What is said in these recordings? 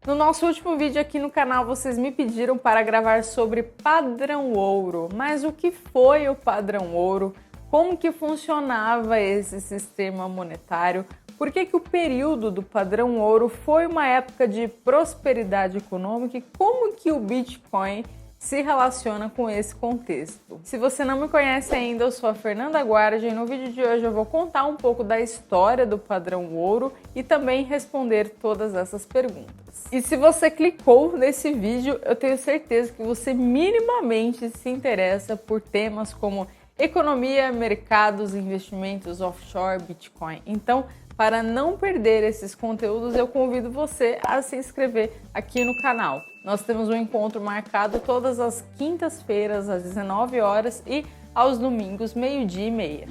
No nosso último vídeo aqui no canal, vocês me pediram para gravar sobre padrão ouro. Mas o que foi o padrão ouro? Como que funcionava esse sistema monetário? Por que o período do padrão ouro foi uma época de prosperidade econômica e como que o Bitcoin se relaciona com esse contexto? Se você não me conhece ainda, eu sou a Fernanda Guardi e no vídeo de hoje eu vou contar um pouco da história do padrão ouro e também responder todas essas perguntas. E se você clicou nesse vídeo, eu tenho certeza que você minimamente se interessa por temas como economia, mercados, investimentos, offshore, Bitcoin. Então, para não perder esses conteúdos, eu convido você a se inscrever aqui no canal. Nós temos um encontro marcado todas as quintas-feiras, às 19 horas e aos domingos, meio-dia e meia.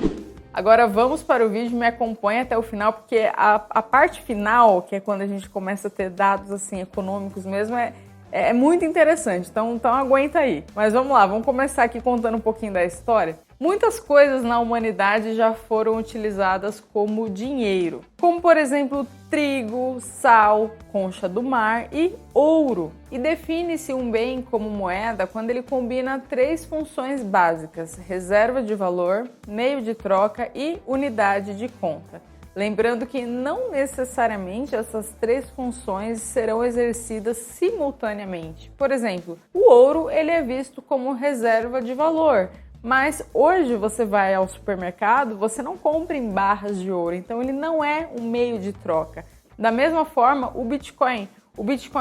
Agora vamos para o vídeo, me acompanhe até o final, porque a parte final, que é quando a gente começa a ter dados assim econômicos mesmo, é muito interessante, então aguenta aí. Mas vamos lá, vamos começar aqui contando um pouquinho da história. Muitas coisas na humanidade já foram utilizadas como dinheiro, como por exemplo trigo, sal, concha do mar e ouro. E define-se um bem como moeda quando ele combina três funções básicas: reserva de valor, meio de troca e unidade de conta. Lembrando que não necessariamente essas três funções serão exercidas simultaneamente. Por exemplo, o ouro ele é visto como reserva de valor, mas hoje você vai ao supermercado, você não compra em barras de ouro, então ele não é um meio de troca. Da mesma forma, o Bitcoin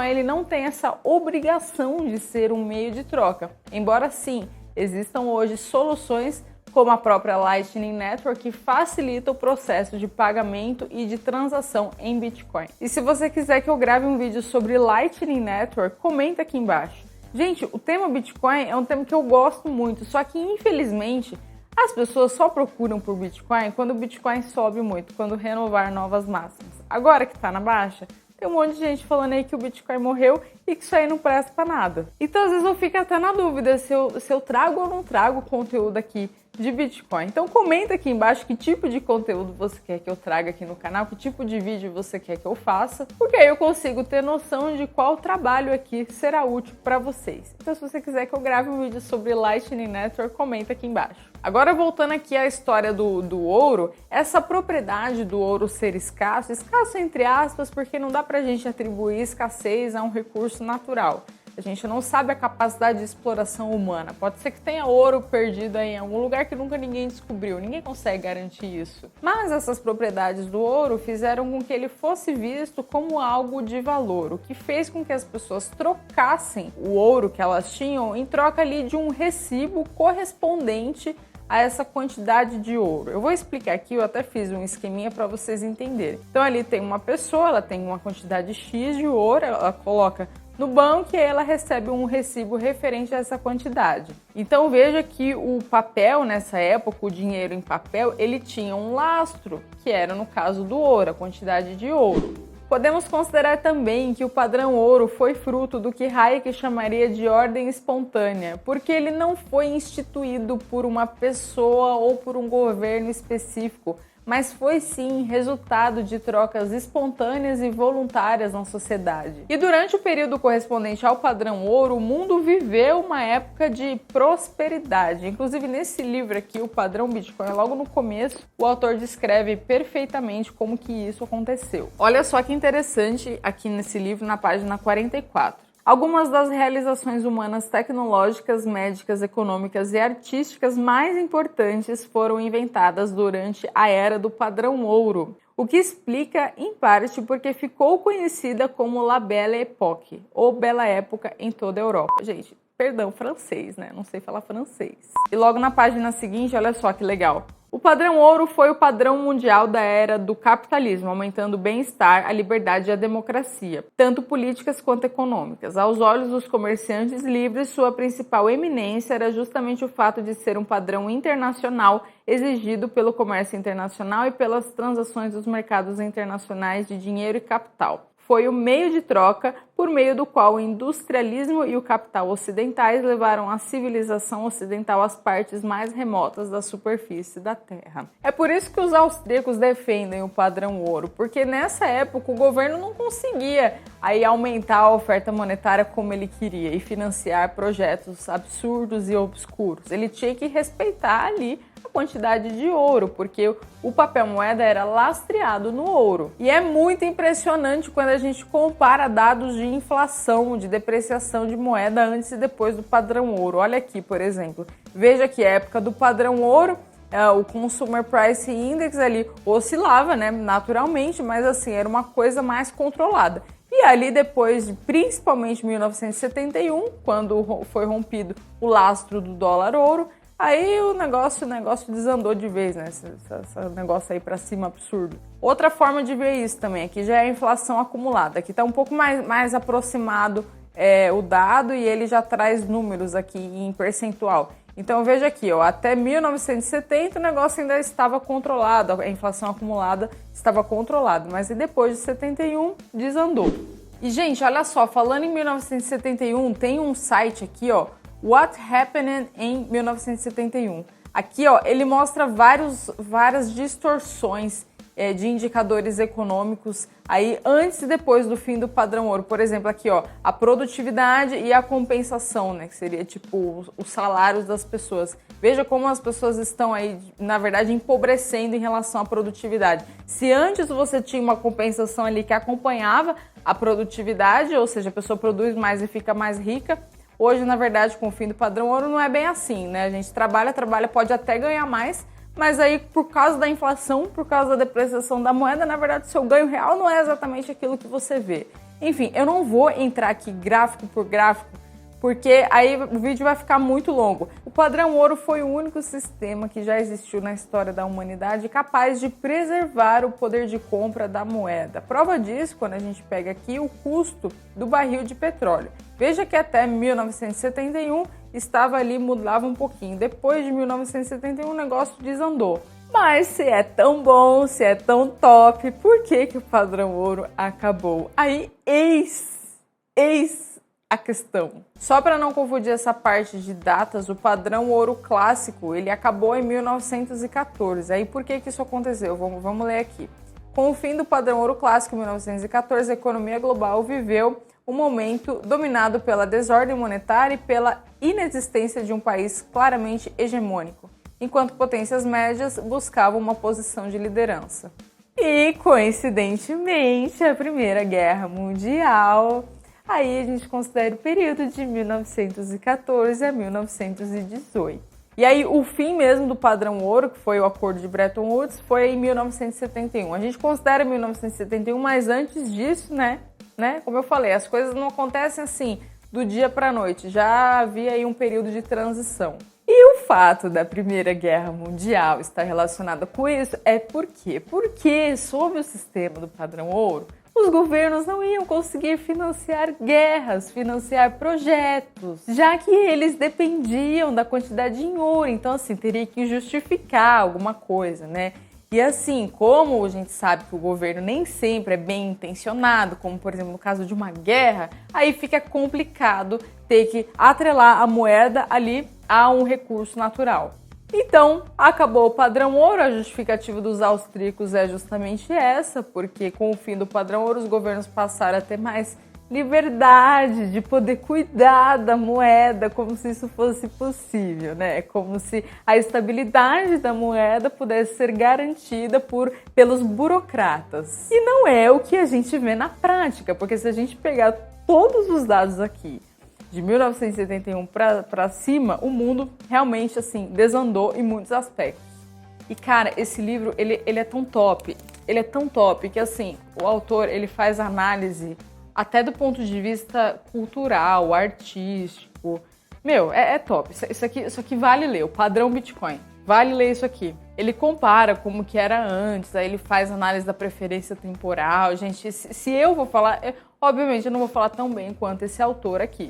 ele não tem essa obrigação de ser um meio de troca, embora sim, existam hoje soluções como a própria Lightning Network, que facilita o processo de pagamento e de transação em Bitcoin. E se você quiser que eu grave um vídeo sobre Lightning Network, comenta aqui embaixo. Gente, o tema Bitcoin é um tema que eu gosto muito, só que infelizmente as pessoas só procuram por Bitcoin quando o Bitcoin sobe muito, quando renovar novas máximas. Agora que está na baixa, tem um monte de gente falando aí que o Bitcoin morreu e que isso aí não presta para nada. Então às vezes eu fico até na dúvida se eu trago ou não trago conteúdo aqui de Bitcoin. Então comenta aqui embaixo que tipo de conteúdo você quer que eu traga aqui no canal, que tipo de vídeo você quer que eu faça, porque aí eu consigo ter noção de qual trabalho aqui será útil para vocês. Então se você quiser que eu grave um vídeo sobre Lightning Network, comenta aqui embaixo. Agora voltando aqui à história do ouro, essa propriedade do ouro ser escasso entre aspas, porque não dá pra gente atribuir escassez a um recurso natural. A gente não sabe a capacidade de exploração humana. Pode ser que tenha ouro perdido aí em algum lugar que nunca ninguém descobriu. Ninguém consegue garantir isso. Mas essas propriedades do ouro fizeram com que ele fosse visto como algo de valor, o que fez com que as pessoas trocassem o ouro que elas tinham em troca ali de um recibo correspondente a essa quantidade de ouro. Eu vou explicar aqui, eu até fiz um esqueminha para vocês entenderem. Então ali tem uma pessoa, ela tem uma quantidade X de ouro, ela coloca no banco e aí ela recebe um recibo referente a essa quantidade. Então veja que o papel nessa época, o dinheiro em papel, ele tinha um lastro, que era no caso do ouro, a quantidade de ouro. Podemos considerar também que o padrão ouro foi fruto do que Hayek chamaria de ordem espontânea, porque ele não foi instituído por uma pessoa ou por um governo específico, mas foi sim resultado de trocas espontâneas e voluntárias na sociedade. E durante o período correspondente ao padrão ouro, o mundo viveu uma época de prosperidade. Inclusive nesse livro aqui, o padrão Bitcoin, logo no começo, o autor descreve perfeitamente como que isso aconteceu. Olha só que interessante aqui nesse livro, na página 44. Algumas das realizações humanas tecnológicas, médicas, econômicas e artísticas mais importantes foram inventadas durante a era do padrão ouro, o que explica, em parte, porque ficou conhecida como La Belle Époque, ou Bela Época em toda a Europa. Gente, perdão, francês, né? Não sei falar francês. E logo na página seguinte, olha só que legal. O padrão ouro foi o padrão mundial da era do capitalismo, aumentando o bem-estar, a liberdade e a democracia, tanto políticas quanto econômicas. Aos olhos dos comerciantes livres, sua principal eminência era justamente o fato de ser um padrão internacional exigido pelo comércio internacional e pelas transações dos mercados internacionais de dinheiro e capital. foi o meio de troca por meio do qual o industrialismo e o capital ocidentais levaram a civilização ocidental às partes mais remotas da superfície da Terra. É por isso que os austríacos defendem o padrão ouro, porque nessa época o governo não conseguia aí aumentar a oferta monetária como ele queria e financiar projetos absurdos e obscuros. Ele tinha que respeitar ali a quantidade de ouro, porque o papel moeda era lastreado no ouro. E é muito impressionante quando a gente compara dados de inflação, de depreciação de moeda antes e depois do padrão ouro. Olha aqui, por exemplo, veja que a época do padrão ouro, o Consumer Price Index ali oscilava, né, naturalmente, mas assim, era uma coisa mais controlada. E ali depois, principalmente 1971, quando foi rompido o lastro do dólar ouro, aí o negócio desandou de vez, né? Esse negócio aí pra cima absurdo. Outra forma de ver isso também, aqui já é a inflação acumulada. Aqui tá um pouco mais aproximado o dado e ele já traz números aqui em percentual. Então veja aqui, ó, até 1970 o negócio ainda estava controlado, a inflação acumulada estava controlada, mas depois de 71 desandou. E gente, olha só, falando em 1971, tem um site aqui, ó, What Happened em 1971. Aqui, ó, ele mostra várias distorções de indicadores econômicos aí antes e depois do fim do padrão ouro. Por exemplo, aqui, ó, a produtividade e a compensação, né, que seria tipo os salários das pessoas. Veja como as pessoas estão aí, na verdade, empobrecendo em relação à produtividade. Se antes você tinha uma compensação ali que acompanhava a produtividade, ou seja, a pessoa produz mais e fica mais rica, hoje, na verdade, com o fim do padrão ouro, não é bem assim, né? A gente trabalha, pode até ganhar mais, mas aí, por causa da inflação, por causa da depreciação da moeda, na verdade, o seu ganho real não é exatamente aquilo que você vê. Enfim, eu não vou entrar aqui gráfico por gráfico, porque aí o vídeo vai ficar muito longo. O padrão ouro foi o único sistema que já existiu na história da humanidade capaz de preservar o poder de compra da moeda. Prova disso, quando a gente pega aqui o custo do barril de petróleo. Veja que até 1971 estava ali, mudava um pouquinho. Depois de 1971 o negócio desandou. Mas se é tão bom, se é tão top, por que o padrão ouro acabou? Aí, eis a questão. Só para não confundir essa parte de datas, o padrão ouro clássico, ele acabou em 1914. Aí por que isso aconteceu? Vamos ler aqui. Com o fim do padrão ouro clássico em 1914, a economia global viveu um momento dominado pela desordem monetária e pela inexistência de um país claramente hegemônico, enquanto potências médias buscavam uma posição de liderança. E, coincidentemente, a Primeira Guerra Mundial, aí a gente considera o período de 1914 a 1918. E aí o fim mesmo do padrão ouro, que foi o acordo de Bretton Woods, foi em 1971. A gente considera 1971, mas antes disso, né? Como eu falei, as coisas não acontecem assim do dia para a noite. Já havia aí um período de transição. E o fato da Primeira Guerra Mundial estar relacionada com isso é por quê? Porque sob o sistema do padrão ouro, os governos não iam conseguir financiar guerras, financiar projetos, já que eles dependiam da quantidade em ouro. Então, assim, teria que justificar alguma coisa, né? E assim, como a gente sabe que o governo nem sempre é bem intencionado, como por exemplo no caso de uma guerra, aí fica complicado ter que atrelar a moeda ali a um recurso natural. Então, acabou o padrão ouro, a justificativa dos austríacos é justamente essa, porque com o fim do padrão ouro os governos passaram a ter mais liberdade de poder cuidar da moeda como se isso fosse possível, né? Como se a estabilidade da moeda pudesse ser garantida pelos burocratas. E não é o que a gente vê na prática, porque se a gente pegar todos os dados aqui, de 1971 para cima, o mundo realmente assim desandou em muitos aspectos. E cara, esse livro ele é tão top, que assim, o autor ele faz análise até do ponto de vista cultural, artístico. Meu, é top. Isso aqui vale ler, o padrão Bitcoin. Vale ler isso aqui. Ele compara como que era antes, aí ele faz análise da preferência temporal. Gente, se eu vou falar, obviamente eu não vou falar tão bem quanto esse autor aqui.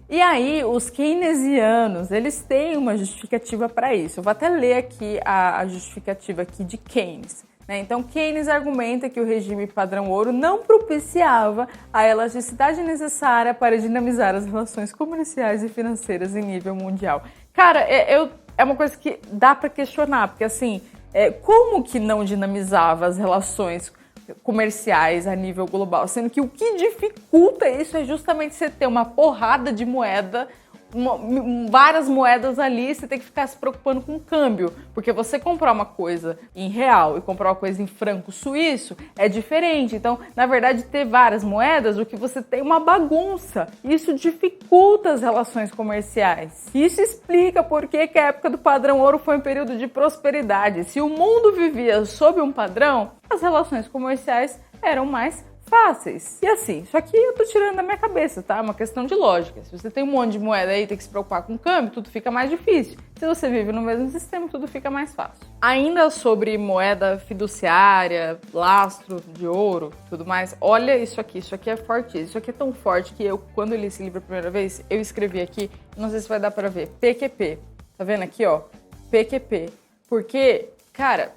E aí, os keynesianos, eles têm uma justificativa para isso. Eu vou até ler aqui a justificativa aqui de Keynes. né? Então, Keynes argumenta que o regime padrão ouro não propiciava a elasticidade necessária para dinamizar as relações comerciais e financeiras em nível mundial. Cara, é uma coisa que dá para questionar, porque assim, como que não dinamizava as relações comerciais a nível global? Sendo que o que dificulta isso é justamente você ter uma porrada de moeda, várias moedas ali, você tem que ficar se preocupando com o câmbio, porque você comprar uma coisa em real e comprar uma coisa em franco suíço é diferente. Então, na verdade, ter várias moedas, o que você tem é uma bagunça. Isso dificulta as relações comerciais. Isso explica por que a época do padrão ouro foi um período de prosperidade. Se o mundo vivia sob um padrão, as relações comerciais eram mais fáceis. E assim, isso aqui eu tô tirando da minha cabeça, tá? É uma questão de lógica. Se você tem um monte de moeda aí e tem que se preocupar com o câmbio, tudo fica mais difícil. Se você vive no mesmo sistema, tudo fica mais fácil. Ainda sobre moeda fiduciária, lastro de ouro, tudo mais, olha isso aqui é fortíssimo. Isso aqui é tão forte que eu, quando eu li esse livro a primeira vez, eu escrevi aqui, não sei se vai dar pra ver, PQP. Tá vendo aqui, ó? PQP. Porque, cara,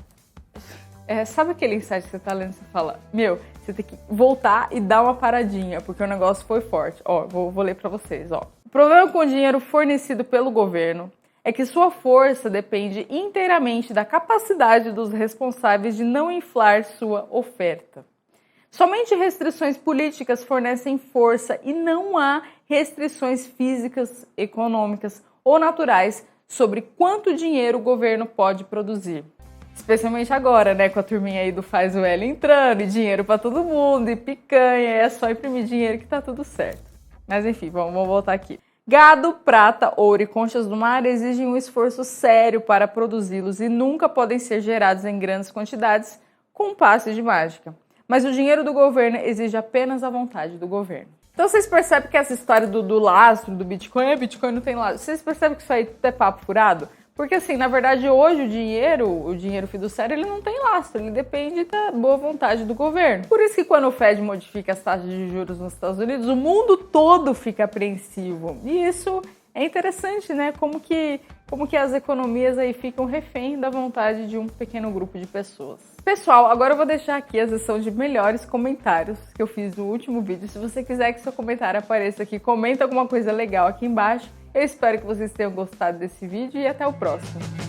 sabe aquele insight que você tá lendo e você fala, meu, você tem que voltar e dar uma paradinha, porque o negócio foi forte. Ó, vou ler pra vocês, ó. O problema com o dinheiro fornecido pelo governo é que sua força depende inteiramente da capacidade dos responsáveis de não inflar sua oferta. Somente restrições políticas fornecem força e não há restrições físicas, econômicas ou naturais sobre quanto dinheiro o governo pode produzir. Especialmente agora, né, com a turminha aí do Faz o L entrando, e dinheiro pra todo mundo, e picanha, é só imprimir dinheiro que tá tudo certo. Mas enfim, vamos voltar aqui. Gado, prata, ouro e conchas do mar exigem um esforço sério para produzi-los e nunca podem ser gerados em grandes quantidades com um passe de mágica. Mas o dinheiro do governo exige apenas a vontade do governo. Então vocês percebem que essa história do lastro, do Bitcoin, Bitcoin não tem lastro. Vocês percebem que isso aí tudo é papo furado? Porque assim, na verdade, hoje o dinheiro fiduciário, ele não tem lastro, ele depende da boa vontade do governo. Por isso que quando o Fed modifica as taxas de juros nos Estados Unidos, o mundo todo fica apreensivo. E isso é interessante, né? Como que as economias aí ficam refém da vontade de um pequeno grupo de pessoas. Pessoal, agora eu vou deixar aqui a seção de melhores comentários que eu fiz no último vídeo. Se você quiser que seu comentário apareça aqui, comenta alguma coisa legal aqui embaixo. Eu espero que vocês tenham gostado desse vídeo e até o próximo.